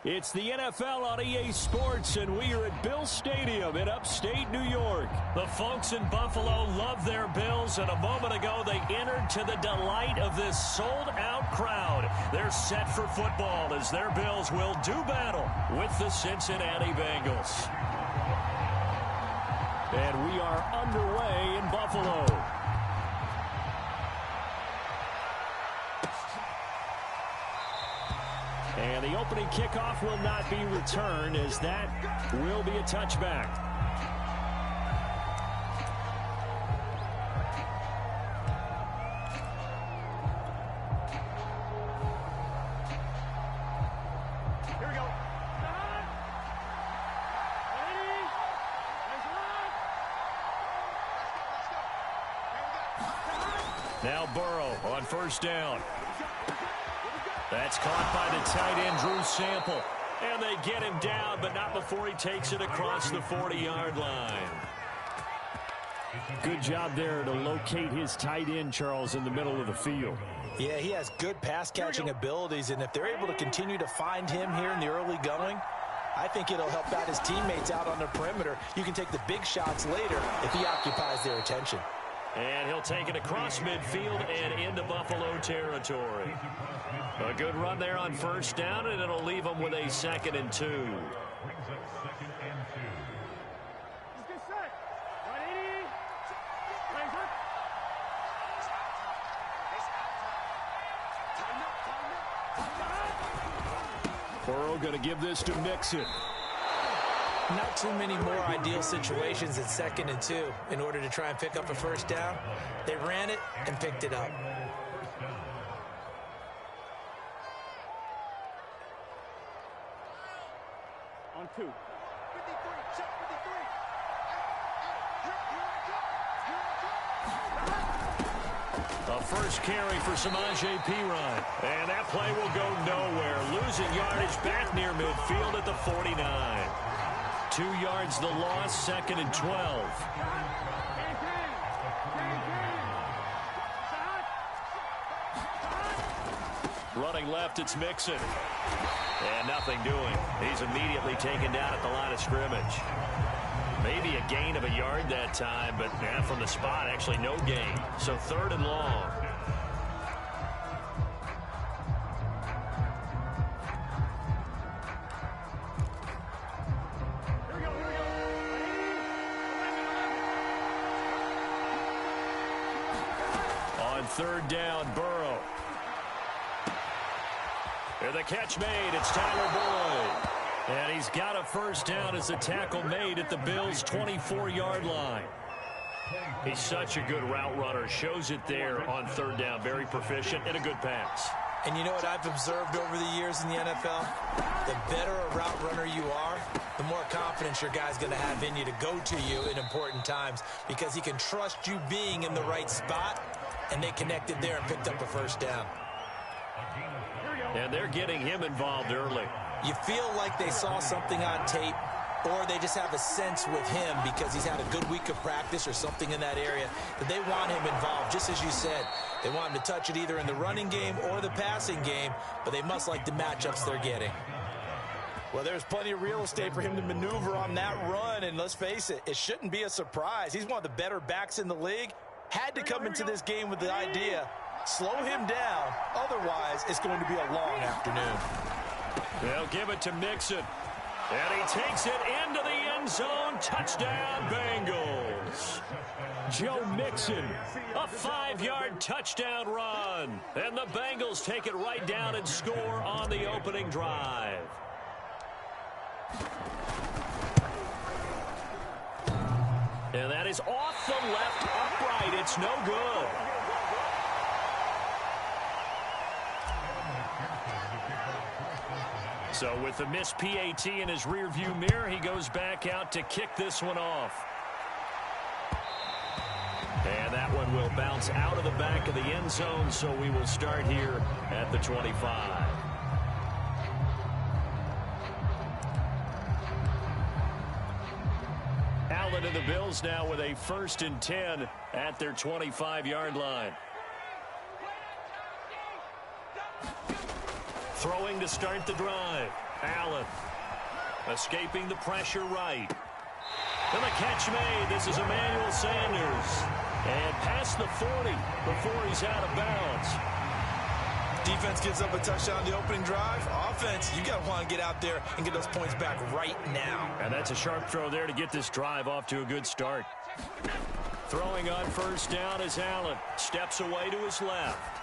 It's the NFL on EA Sports, and we are at Bill Stadium in upstate New York. The folks in Buffalo love their Bills, and a moment ago they entered to the delight of this sold-out crowd. They're set for football as their Bills will do battle with the Cincinnati Bengals. And we are underway in Buffalo. And the opening kickoff will not be returned, as that will be a touchback. Here we go. Now Burrow on first down. That's caught by the tight end, Drew Sample. And they get him down, but not before he takes it across the 40-yard line. Good job there to locate his tight end, Charles, in the middle of the field. Yeah, he has good pass-catching abilities, and if they're able to continue to find him here in the early going, I think it'll help out his teammates out on the perimeter. You can take the big shots later if he occupies their attention. And he'll take it across midfield and into Buffalo territory. A good run there on first down, and it'll leave them with a 2nd and 2. Burrow going to give this to Mixon. Not too many more ideal situations at 2nd and 2 in order to try and pick up a first down. They ran it and picked it up. On 2. 53, check 53. A first carry for Samaje Perine. And that play will go nowhere. Losing yardage back near midfield at the 49. 2 yards the loss, 2nd and 12. Running left, it's Mixon. And nothing doing. He's immediately taken down at the line of scrimmage. Maybe a gain of a yard that time, but from the spot, actually no gain. So 3rd and long. On 3rd down, Burrow. And the catch made. It's Tyler Boyd. And he's got a first down as the tackle made at the Bills' 24-yard line. He's such a good route runner. Shows it there on 3rd down. Very proficient and a good pass. And you know what I've observed over the years in the NFL? The better a route runner you are, the more confidence your guy's going to have in you to go to you in important times, because he can trust you being in the right spot, and they connected there and picked up a first down. And they're getting him involved early. You feel like they saw something on tape, or they just have a sense with him because he's had a good week of practice or something in that area that they want him involved. Just as you said, they want him to touch it either in the running game or the passing game, but they must like the matchups they're getting. Well, there's plenty of real estate for him to maneuver on that run, and let's face it, it shouldn't be a surprise. He's one of the better backs in the league. Had to come into this game with the idea, slow him down, otherwise it's going to be a long afternoon. They'll give it to Mixon. And he takes it into the end zone. Touchdown, Bengals. Joe Mixon, a 5-yard touchdown run. And the Bengals take it right down and score on the opening drive. And that is off the left upright. It's no good. So with the missed PAT in his rearview mirror, he goes back out to kick this one off. And that one will bounce out of the back of the end zone, so we will start here at the 25. Allen and the Bills now with a 1st and 10 at their 25-yard line. Throwing to start the drive. Allen escaping the pressure right. And the catch made. This is Emmanuel Sanders. And past the 40 before he's out of bounds. Defense gives up a touchdown the opening drive. Offense, you got to want to get out there and get those points back right now. And that's a sharp throw there to get this drive off to a good start. Throwing on first down is Allen. Steps away to his left.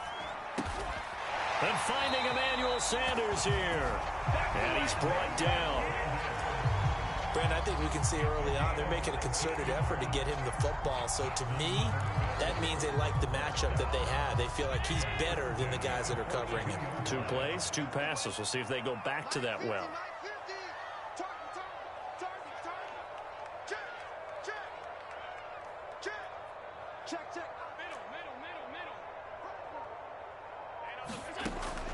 And finding Emmanuel Sanders here. And he's brought down. Brandon, I think we can see early on they're making a concerted effort to get him the football. So to me, that means they like the matchup that they have. They feel like he's better than the guys that are covering him. 2 plays, 2 passes. We'll see if they go back to that well.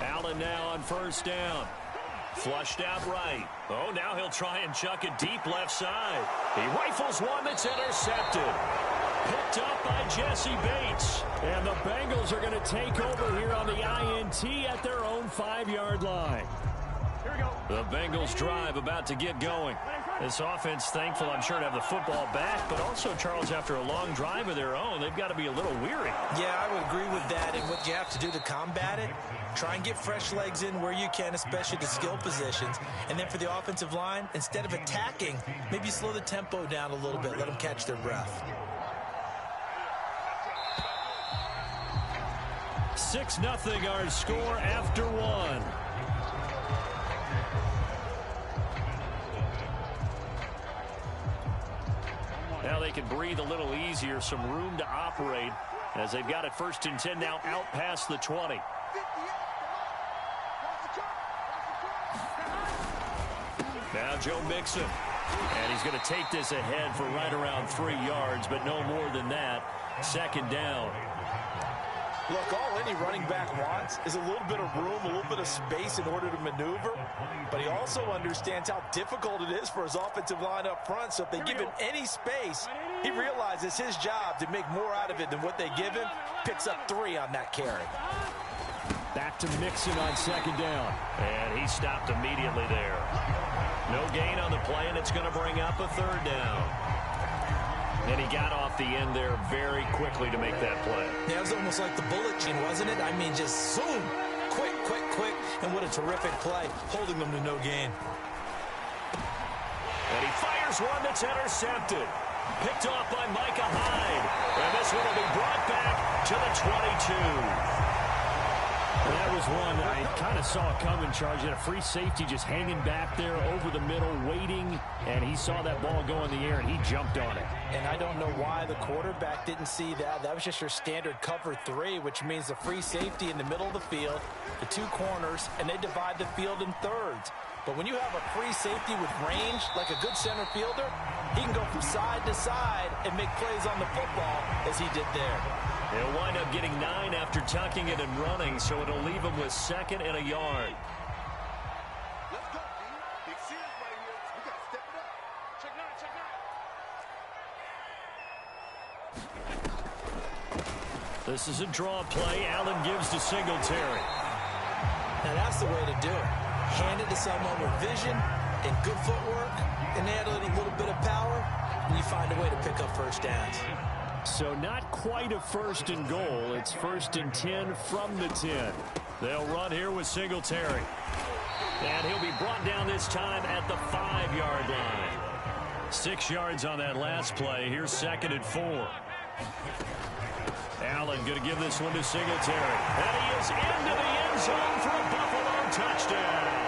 Allen now on first down. Flushed out right. Oh, now he'll try and chuck it deep left side. He rifles one that's intercepted. Picked up by Jesse Bates. And the Bengals are going to take over here on the INT at their own 5-yard line. Here we go. The Bengals drive about to get going. This offense, thankful, I'm sure, to have the football back. But also, Charles, after a long drive of their own, they've got to be a little weary. Yeah, I would agree with that. And what you have to do to combat it, try and get fresh legs in where you can, especially the skill positions. And then for the offensive line, instead of attacking, maybe slow the tempo down a little bit. Let them catch their breath. 6-0 our score after 1. Now they can breathe a little easier, some room to operate as they've got it 1st and 10 now out past the 20. Now Joe Mixon. And he's going to take this ahead for right around 3 yards, but no more than that. 2nd down. Look, all any running back wants is a little bit of room, a little bit of space in order to maneuver. But he also understands how difficult it is for his offensive line up front. So if they give him any space, he realizes his job to make more out of it than what they give him. Picks up 3 on that carry. Back to Mixon on 2nd down. And he stopped immediately there. No gain on the play, and it's going to bring up a 3rd down. And he got off the end there very quickly to make that play. Yeah, it was almost like the bullet chain, wasn't it? I mean, just zoom. Quick, quick, quick. And what a terrific play, holding them to no gain. And he fires one that's intercepted. Picked off by Micah Hyde. And this one will be brought back to the 22. That was one I kind of saw coming, Charge. He had a free safety just hanging back there over the middle, waiting, and he saw that ball go in the air, and he jumped on it. And I don't know why the quarterback didn't see that. That was just your standard cover 3, which means the free safety in the middle of the field, the 2 corners, and they divide the field in thirds. But when you have a free safety with range, like a good center fielder, he can go from side to side and make plays on the football as he did there. They'll wind up getting 9 after tucking it and running, so it'll leave them with 2nd and a yard. Let's go, D. Big series right here. We got to step it up. Check 9, check 9. This is a draw play. Allen gives to Singletary. Now that's the way to do it. Hand it to someone with vision and good footwork, and add a little bit of power, and you find a way to pick up first downs. So not quite a 1st and goal. It's 1st and 10 from the 10. They'll run here with Singletary. And he'll be brought down this time at the 5-yard line. 6 yards on that last play. Here's 2nd and 4. Allen going to give this one to Singletary. And he is into the end zone for a Buffalo touchdown.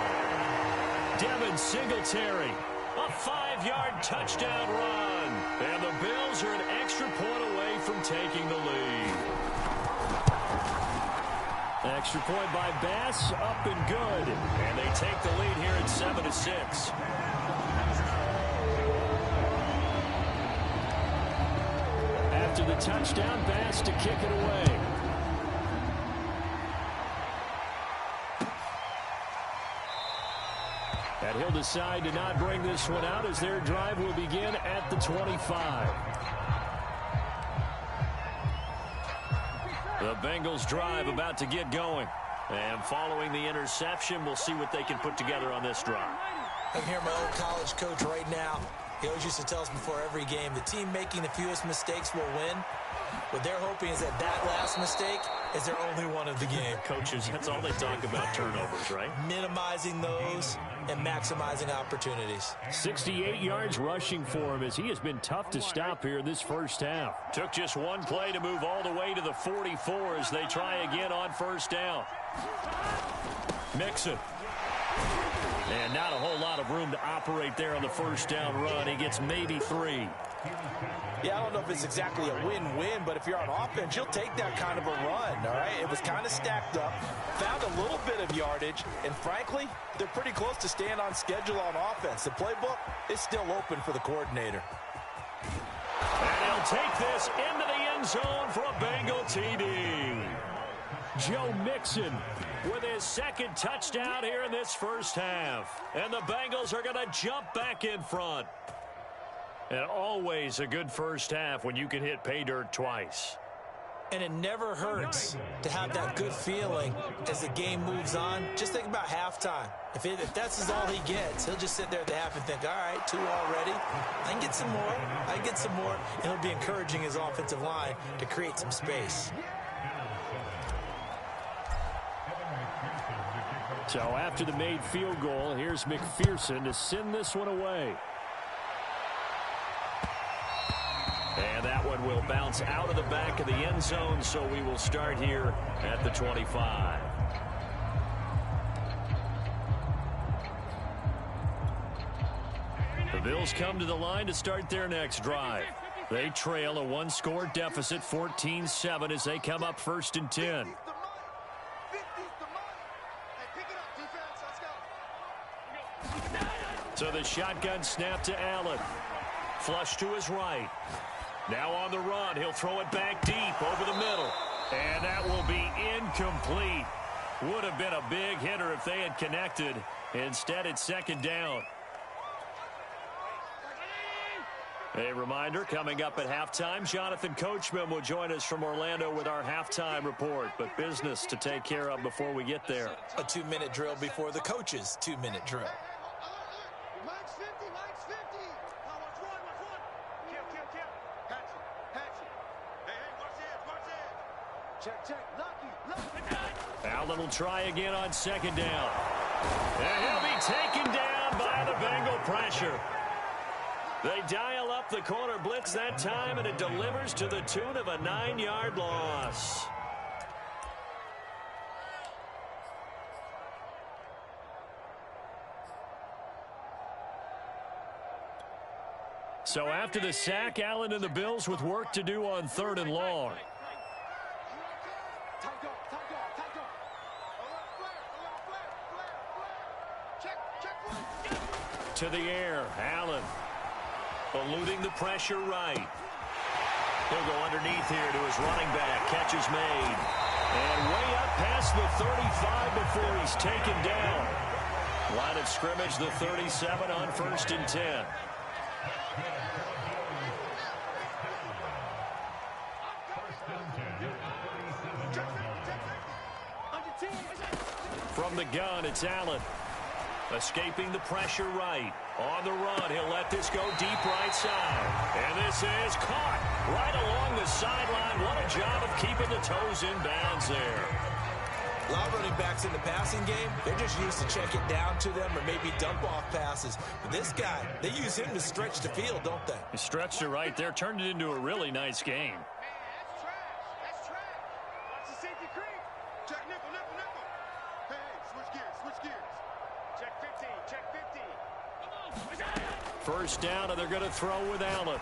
Devin Singletary, a 5-yard touchdown run. And the Bills are an extra point away from taking the lead. Extra point by Bass, up and good. And they take the lead here at 7-6. After the touchdown, Bass to kick it away. And he'll decide to not bring this one out as their drive will begin at the 25. The Bengals drive about to get going. And following the interception, we'll see what they can put together on this drive. I can hear my old college coach right now. He always used to tell us before every game, the team making the fewest mistakes will win. What they're hoping is that that last mistake is their only one of the game. Coaches, that's all they talk about, turnovers, right? Minimizing those and maximizing opportunities. 68 yards rushing for him as he has been tough to stop here in this first half. Took just one play to move all the way to the 44 as they try again on first down. Mixon. And not a whole lot of room to operate there on the first down run. He gets maybe 3. Yeah, I don't know if it's exactly a win-win, but if you're on offense, you'll take that kind of a run, all right? It was kind of stacked up, found a little bit of yardage, and frankly, they're pretty close to staying on schedule on offense. The playbook is still open for the coordinator. And he'll take this into the end zone for a Bengal TD. Joe Mixon with his second touchdown here in this first half. And the Bengals are going to jump back in front. And always a good first half when you can hit pay dirt twice. And it never hurts to have that good feeling as the game moves on. Just think about halftime. If that's all he gets, he'll just sit there at the half and think, all right, 2 already. I can get some more. I can get some more. And he'll be encouraging his offensive line to create some space. So after the made field goal, here's McPherson to send this one away. And that one will bounce out of the back of the end zone, so we will start here at the 25. The Bills come to the line to start their next drive. They trail a 1-score deficit, 14-7, as they come up 1st and 10. So the shotgun snap to Allen. Flush to his right. Now on the run, he'll throw it back deep over the middle. And that will be incomplete. Would have been a big hitter if they had connected. Instead, it's 2nd down. A reminder, coming up at halftime, Jonathan Coachman will join us from Orlando with our halftime report. But business to take care of before we get there. A 2-minute drill before the coach's 2-minute drill. Allen will try again on 2nd down. And he'll be taken down by the Bengal pressure. They dial up the corner blitz that time, and it delivers to the tune of a 9-yard loss. So after the sack, Allen and the Bills with work to do on 3rd and long. To the air, Allen eluding the pressure right. He'll go underneath here to his running back. Catch is made. And way up past the 35 before he's taken down. Line of scrimmage, the 37 on 1st and 10. From the gun, it's Allen. Escaping the pressure right. On the run, he'll let this go deep right side. And this is caught right along the sideline. What a job of keeping the toes in bounds there. A lot of running backs in the passing game, they're just used to check it down to them or maybe dump off passes. But this guy, they use him to stretch the field, don't they? He stretched it right there, turned it into a really nice game. First down, and they're going to throw with Allen.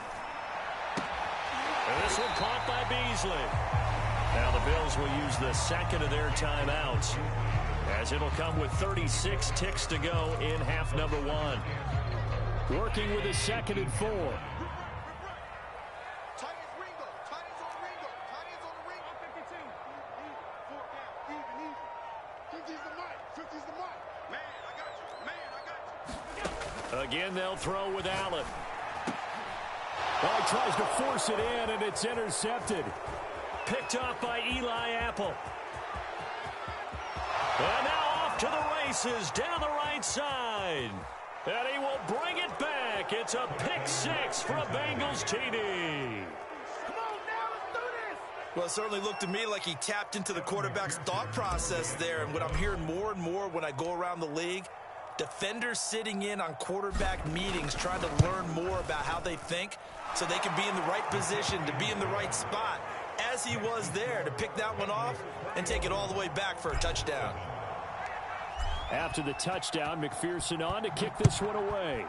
And this one caught by Beasley. Now the Bills will use the second of their timeouts, as it'll come with 36 ticks to go in half number 1. Working with a 2nd and 4. Again, they'll throw with Allen. Well, he tries to force it in, and it's intercepted. Picked off by Eli Apple. races down the right side. And he will bring it back. It's a pick six for a Bengals TD. Well, it certainly looked to me like he tapped into the quarterback's thought process there. And what I'm hearing more and more when I go around the league, defenders sitting in on quarterback meetings trying to learn more about how they think so they can be in the right position to be in the right spot, as he was there to pick that one off and take it all the way back for a touchdown. After the touchdown, McPherson on to kick this one away.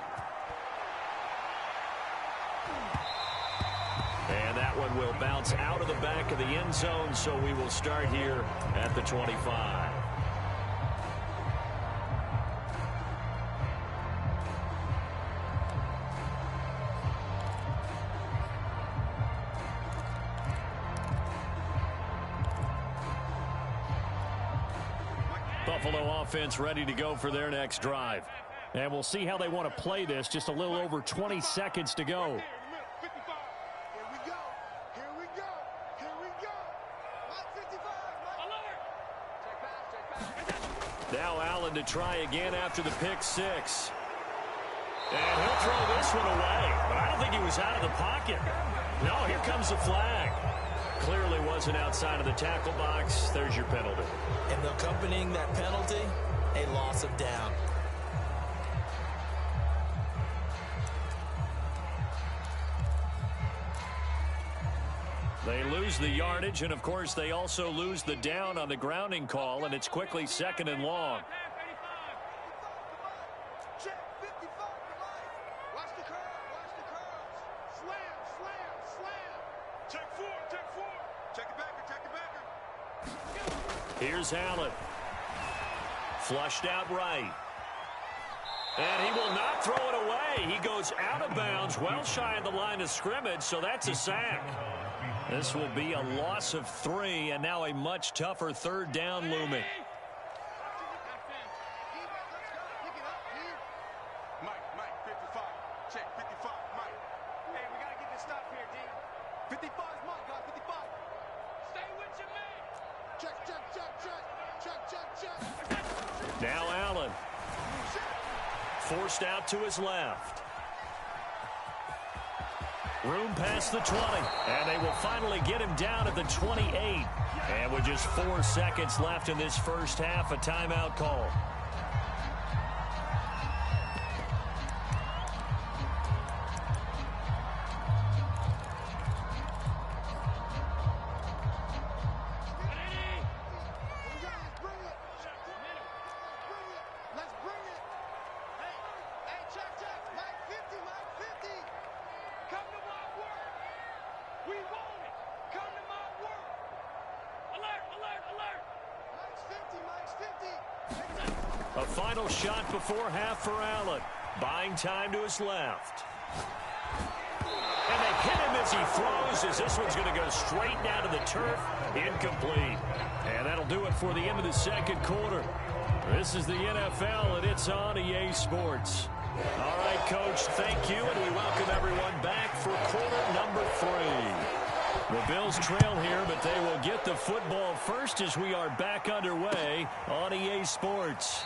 And that one will bounce out of the back of the end zone, so we will start here at the 25. Buffalo offense ready to go for their next drive. And we'll see how they want to play this. Just a little over 20 seconds to go. Now Allen to try again after the pick six. And he'll throw this one away. But I don't think he was out of the pocket. No, here comes the flag. Clearly wasn't outside of the tackle box. There's your penalty. And accompanying that penalty, a loss of down. They lose the yardage, and of course they also lose the down on the grounding call, and it's quickly second and long. Here's Allen. Flushed out right. And he will not throw it away. He goes out of bounds, well shy of the line of scrimmage, so that's a sack. This will be a loss of 3, and now a much tougher third down looming. Mike, 55. Check, 55, Mike. Hey, we got to get this stop here, D. 55 is Mike, guys, 55. Stay with your man. Check. Now Allen. Forced out to his left. Room past the 20. And they will finally get him down at the 28. And with just 4 seconds left in this first half, a timeout call. A final shot before half for Allen. Buying time to his left. And they hit him as he throws, as this one's going to go straight down to the turf. Incomplete. And that'll do it for the end of the second quarter. This is the NFL, and it's on EA Sports. All right, Coach, thank you, and we welcome everyone back for quarter number 3. The Bills trail here, but they will get the football first as we are back underway on EA Sports.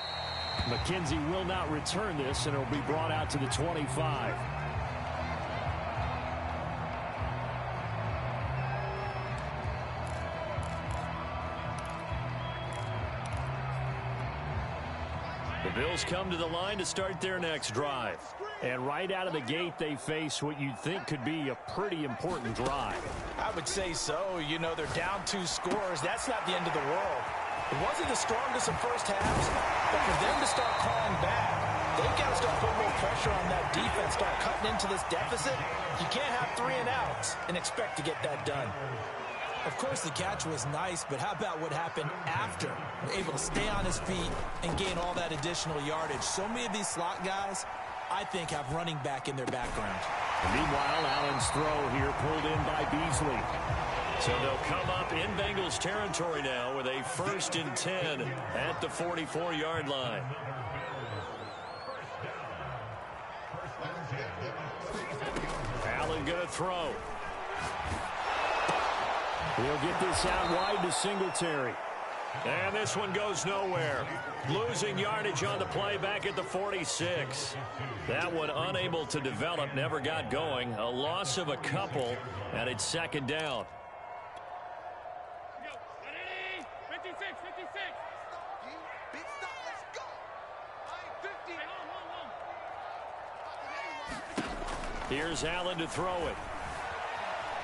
McKenzie will not return this, and it will be brought out to the 25. The Bills come to the line to start their next drive. And right out of the gate, they face what you'd think could be a pretty important drive. I would say so. You know, they're down 2 scores. That's not the end of the world. It wasn't the strongest of first halves, but for them to start calling back, they've got to start putting more pressure on that defense, start cutting into this deficit. You can't have 3 and outs and expect to get that done. Of course, the catch was nice, but how about what happened after? Able to stay on his feet and gain all that additional yardage. So many of these slot guys, I think, have running back in their background. And meanwhile, Allen's throw here pulled in by Beasley. So they'll come up in Bengals territory now with a 1st and 10 at the 44-yard line. Allen going to throw. He'll get this out wide to Singletary. And this one goes nowhere. Losing yardage on the play back at the 46. That one unable to develop, never got going. A loss of a couple, and it's second down. 56, 56. Big stop, let's go. I ain't 50. Here's Allen to throw it.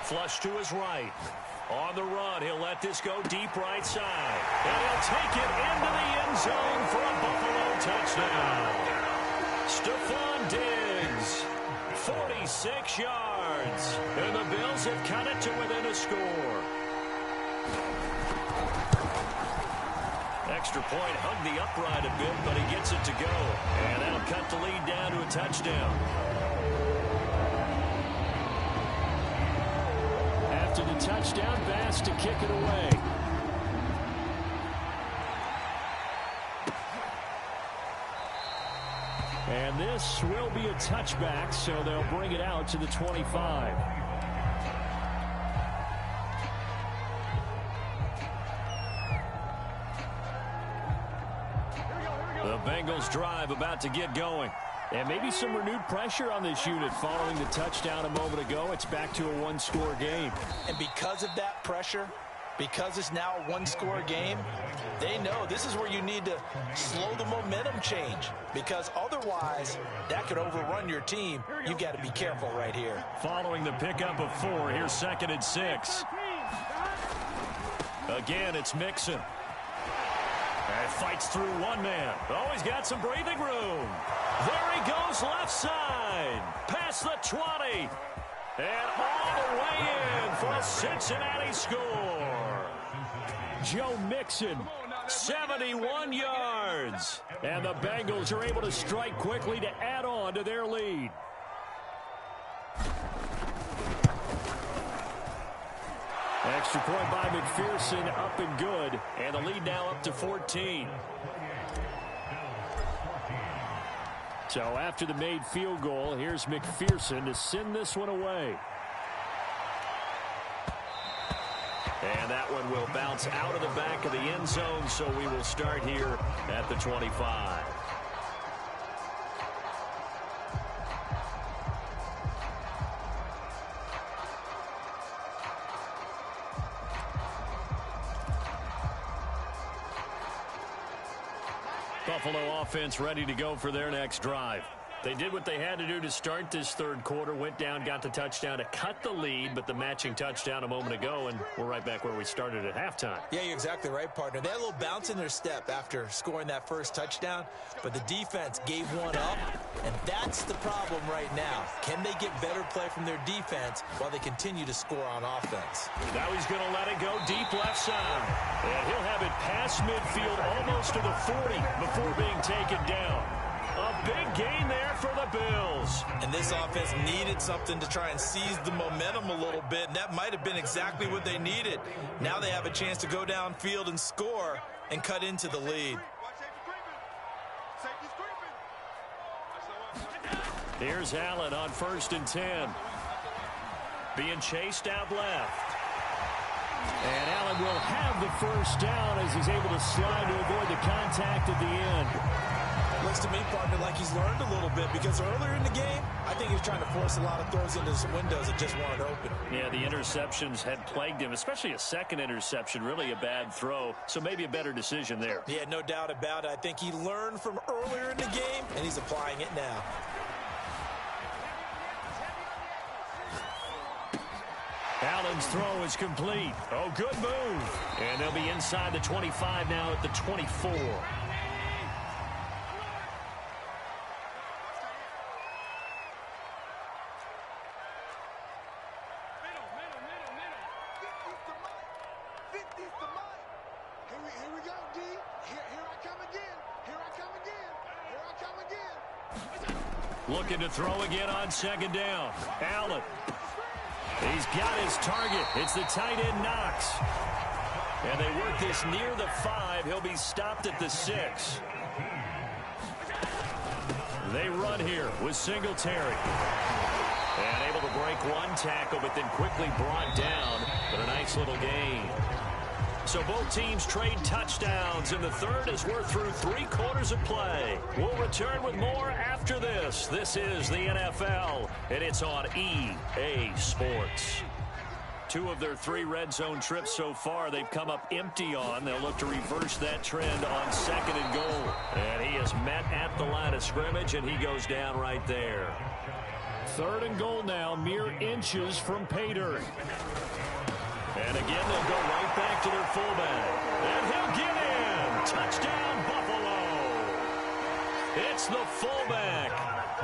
Flush to his right. On the run, he'll let this go deep right side. And he'll take it into the end zone for a Buffalo touchdown. Stephon Diggs, 46 yards. And the Bills have cut it to within a score. Extra point hugged the upright a bit, but he gets it to go. And that'll cut the lead down to a touchdown. After the touchdown, Bass to kick it away. And this will be a touchback, so they'll bring it out to the 25. The Bengals drive about to get going. And maybe some renewed pressure on this unit following the touchdown a moment ago. It's back to a one-score game. And because of that pressure, because it's now a one-score game, they know this is where you need to slow the momentum change. Because otherwise, that could overrun your team. You've got to be careful right here. Following the pickup of 4, here's 2nd and 6. Again, it's Mixon. And fights through one man. Oh, he's got some breathing room. There he goes left side. Past the 20. And all the way in for a Cincinnati score. Joe Mixon, 71 yards. And the Bengals are able to strike quickly to add on to their lead. Extra point by McPherson, up and good. And the lead now up to 14. So after the made field goal, here's McPherson to send this one away. And that one will bounce out of the back of the end zone, so we will start here at the 25. Buffalo offense ready to go for their next drive. They did what they had to do to start this third quarter, went down, got the touchdown to cut the lead, but the matching touchdown a moment ago, and we're right back where we started at halftime. Yeah, you're exactly right, partner. They had a little bounce in their step after scoring that first touchdown, but the defense gave one up, and that's the problem right now. Can they get better play from their defense while they continue to score on offense? Now he's going to let it go deep left side, and he'll have it past midfield almost to the 40 before being taken down. A big gain there for the Bills. And this offense needed something to try and seize the momentum a little bit, and that might have been exactly what they needed. Now they have a chance to go downfield and score and cut into the lead. Here's Allen on 1st and 10. Being chased out left. And Allen will have the first down as he's able to slide to avoid the contact at the end. Looks to me, partner, like he's learned a little bit, because earlier in the game, I think he was trying to force a lot of throws into some windows that just weren't open. Yeah, the interceptions had plagued him, especially a second interception, really a bad throw, so maybe a better decision there. Yeah, no doubt about it. I think he learned from earlier in the game, and he's applying it now. Allen's throw is complete. Oh, good move. And they'll be inside the 25 now at the 24. Looking to throw again on 2nd down. Allen. He's got his target. It's the tight end Knox. And they work this near the 5. He'll be stopped at the 6. They run here with Singletary. And able to break one tackle, but then quickly brought down. But a nice little gain. So both teams trade touchdowns in the third as we're through 3 quarters of play. We'll return with more after this. This is the NFL, and it's on EA Sports. 2 of their 3 red zone trips so far they've come up empty on. They'll look to reverse that trend on 2nd and goal. And he is met at the line of scrimmage, and he goes down right there. 3rd and goal now, mere inches from pay dirt. And again, they'll go right back to their fullback. And he'll get in. Touchdown, Buffalo. It's the fullback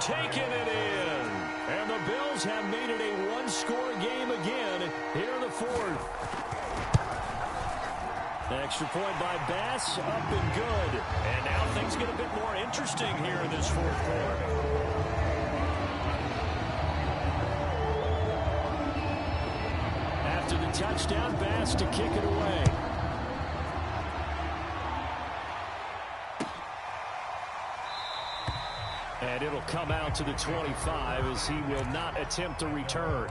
taking it in. And the Bills have made it a 1-score game again here in the 4th. Extra point by Bass, up and good. And now things get a bit more interesting here in this 4th quarter. After the touchdown, Bass to kick it away. And it'll come out to the 25 as he will not attempt a return.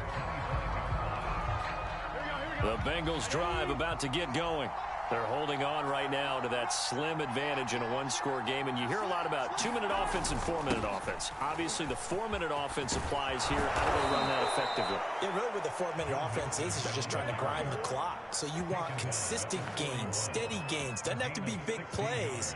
The Bengals drive about to get going. They're holding on right now to that slim advantage in a 1-score game. And you hear a lot about 2-minute offense and 4-minute offense. Obviously, the 4-minute offense applies here. How do they run that effectively? Yeah, really what the 4-minute offense is just trying to grind the clock. So you want consistent gains, steady gains. Doesn't have to be big plays,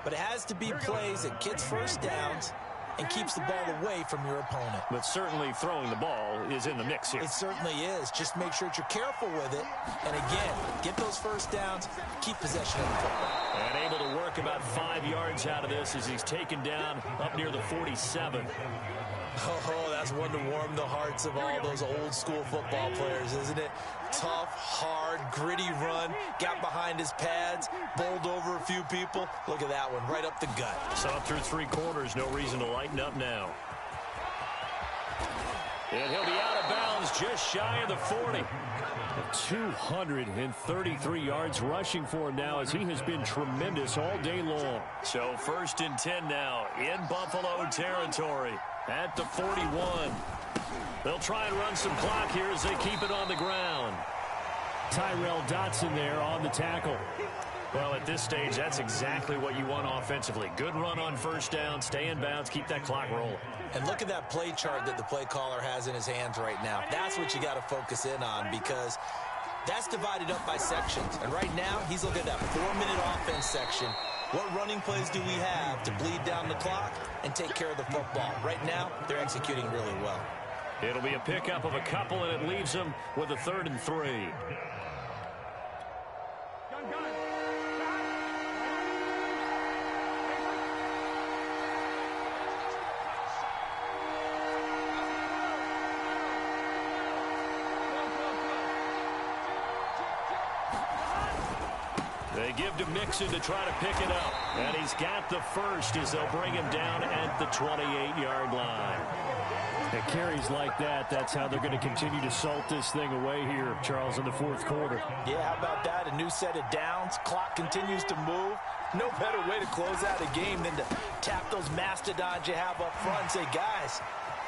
but it has to be plays that gets first downs and keeps the ball away from your opponent. But certainly throwing the ball is in the mix here. It certainly is. Just make sure that you're careful with it. And again, get those first downs, keep possession of the football. And able to work about 5 yards out of this as he's taken down up near the 47. Oh, that's one to warm the hearts of all those old school football players, isn't it? Tough, hard, gritty run, got behind his pads, bowled over a few people. Look at that one, right up the gut. So through 3 quarters, no reason to lighten up now. And he'll be out of bounds just shy of the 40. 233 yards rushing for him now as he has been tremendous all day long. So 1st and 10 now in Buffalo territory at the 41. They'll try and run some clock here as they keep it on the ground. Tyrell Dotson there on the tackle. Well, at this stage, that's exactly what you want offensively. Good run on 1st down, stay in bounds, keep that clock rolling. And look at that play chart that the play caller has in his hands right now. That's what you got to focus in on because that's divided up by sections. And right now, he's looking at that 4-minute offense section. What running plays do we have to bleed down the clock and take care of the football? Right now, they're executing really well. It'll be a pickup of a couple, and it leaves them with a 3rd and 3. They give to Mixon to try to pick it up. And he's got the first as they'll bring him down at the 28-yard line. At carries like that, that's how they're going to continue to salt this thing away here, Charles, in the 4th quarter. Yeah, how about that? A new set of downs. Clock continues to move. No better way to close out a game than to tap those mastodons you have up front and say, guys,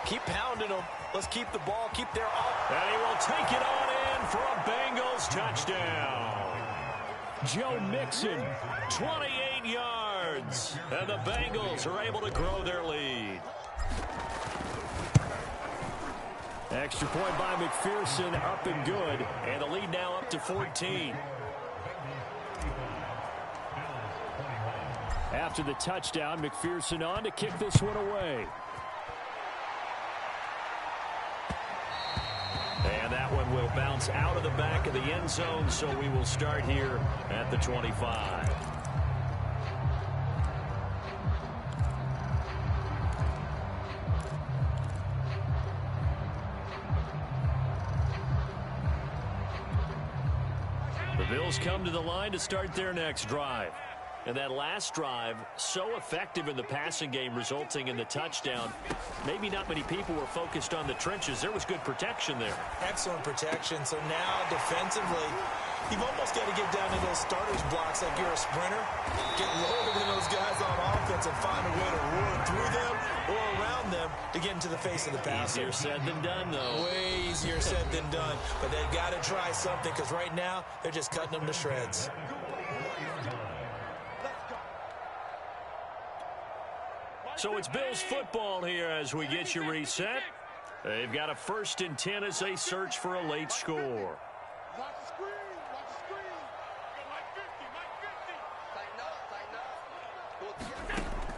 keep pounding them. Let's keep the ball, keep their up. And he will take it on in for a Bengals touchdown. Joe Mixon, 28 yards. And the Bengals are able to grow their lead. Extra point by McPherson, up and good. And the lead now up to 14. After the touchdown, McPherson on to kick this one away. And that one will bounce out of the back of the end zone, so we will start here at the 25. The Bills come to the line to start their next drive. And that last drive, so effective in the passing game, resulting in the touchdown. Maybe not many people were focused on the trenches. There was good protection there. Excellent protection. So now, defensively, You've almost got to get down to those starters blocks like you're a sprinter. Get lower than those guys on offense and find a way to roar through them or around them to get into the face of the passer. Easier said than done, though. Way easier said than done. But they've got to try something because right now they're just cutting them to shreds. So it's Bills football here as we get you reset. They've got a 1st and 10 as they search for a late score. Watch the screen. Watch the screen. Mike 50. Tighten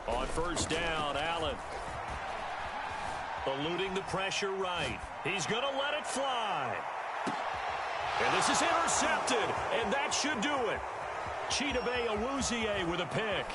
up. On 1st down, Allen. Eluding the pressure right. He's going to let it fly. And this is intercepted, and that should do it. Chidobe Awuzie with a pick.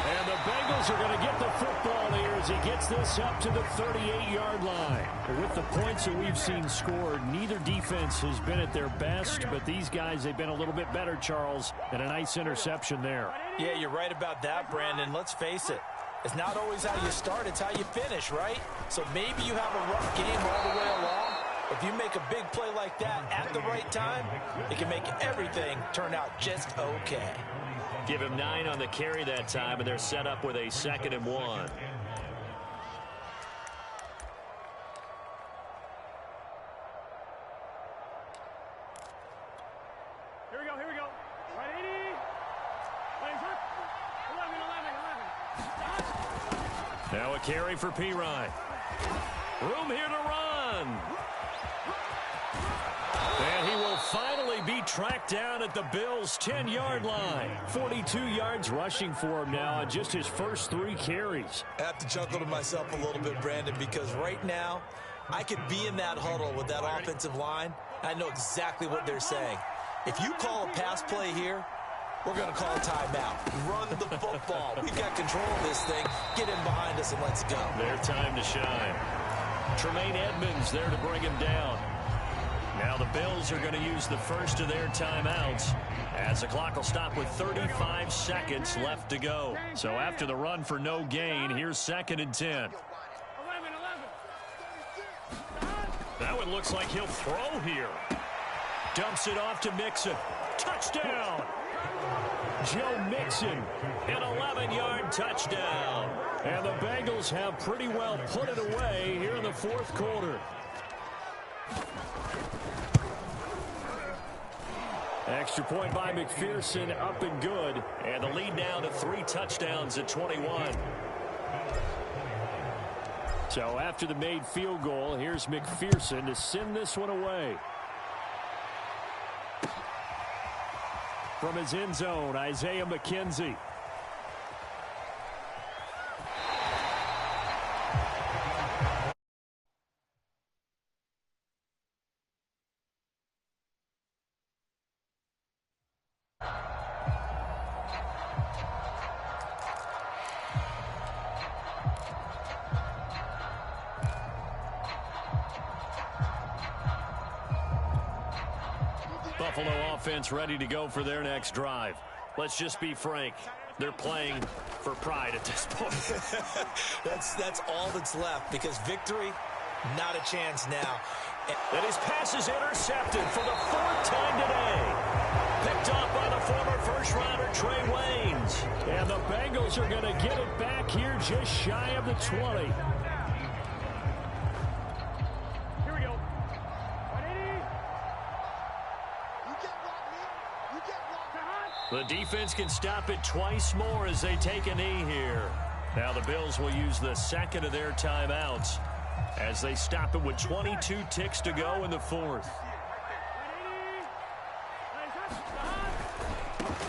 And the Bengals are going to get the football here as he gets this up to the 38-yard line. With the points that we've seen scored, neither defense has been at their best, but these guys, they've been a little bit better, Charles, and a nice interception there. Yeah, you're right about that, Brandon. Let's face it. It's not always how you start, it's how you finish, right? So maybe you have a rough game all the way along. If you make a big play like that at the right time, it can make everything turn out just okay. Give him 9 on the carry that time, and they're set up with a 2nd and 1. Here we go. Right 80. Plays up. 11. Now a carry for Pirine. Room here to run. And he will finally be tracked down at the Bills' 10-yard line. 42 yards rushing for him now on just his first 3 carries. I have to chuckle to myself a little bit, Brandon, because right now I could be in that huddle with that offensive line. I know exactly what they're saying. If you call a pass play here, we're going to call a timeout. Run the football. We've got control of this thing. Get in behind us and let's go. Their time to shine. Tremaine Edmonds there to bring him down. Now the Bills are going to use the first of their timeouts as the clock will stop with 35 seconds left to go. So after the run for no gain, here's 2nd and 10. 11. That one looks like he'll throw here. Dumps it off to Mixon. Touchdown! Joe Mixon, an 11-yard touchdown. And the Bengals have pretty well put it away here in the 4th quarter. Extra point by McPherson, up and good. And the lead now to 3 touchdowns at 21. So after the made field goal, here's McPherson to send this one away. From his end zone, Isaiah McKenzie. Buffalo offense ready to go for their next drive. Let's just be frank. They're playing for pride at this point. That's all that's left because victory, not a chance now. And his pass is intercepted for the 4th time today. Picked off by the former first-rounder Trey Waynes. And the Bengals are going to get it back here just shy of the 20. The defense can stop it twice more as they take a knee here. Now the Bills will use the 2nd of their timeouts as they stop it with 22 ticks to go in the 4th.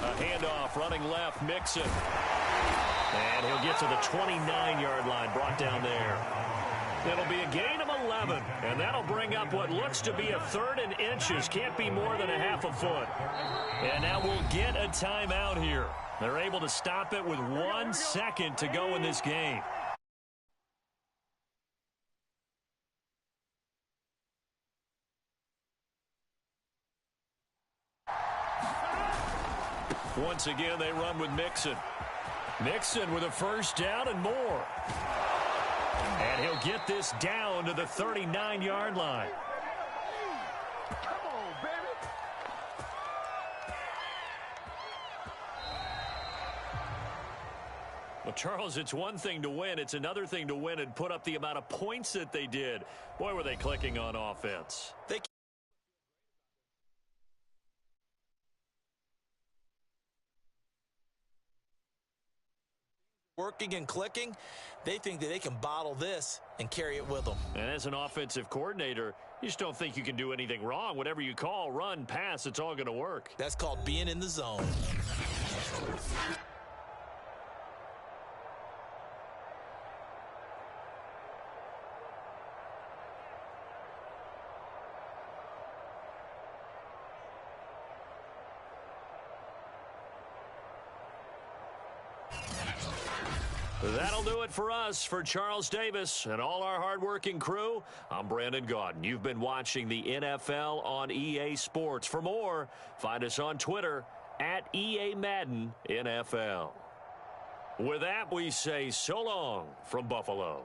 A handoff running left, Mixon. And he'll get to the 29-yard line, brought down there. It'll be a gain of 11, and that'll bring up what looks to be a 3rd and inches. Can't be more than a half a foot. And now we'll get a timeout here. They're able to stop it with 1 second to go in this game. Once again, they run with Mixon. Mixon with a 1st down and more. And he'll get this down to the 39-yard line. Charles, it's one thing to win. It's another thing to win and put up the amount of points that they did. Boy, were they clicking on offense. Working and clicking, they think that they can bottle this and carry it with them. And as an offensive coordinator, you just don't think you can do anything wrong. Whatever you call, run, pass, it's all going to work. That's called being in the zone. That'll do it for us. For Charles Davis and all our hardworking crew, I'm Brandon Gaudin. You've been watching the NFL on EA Sports. For more, find us on Twitter at EA Madden NFL. With that, we say so long from Buffalo.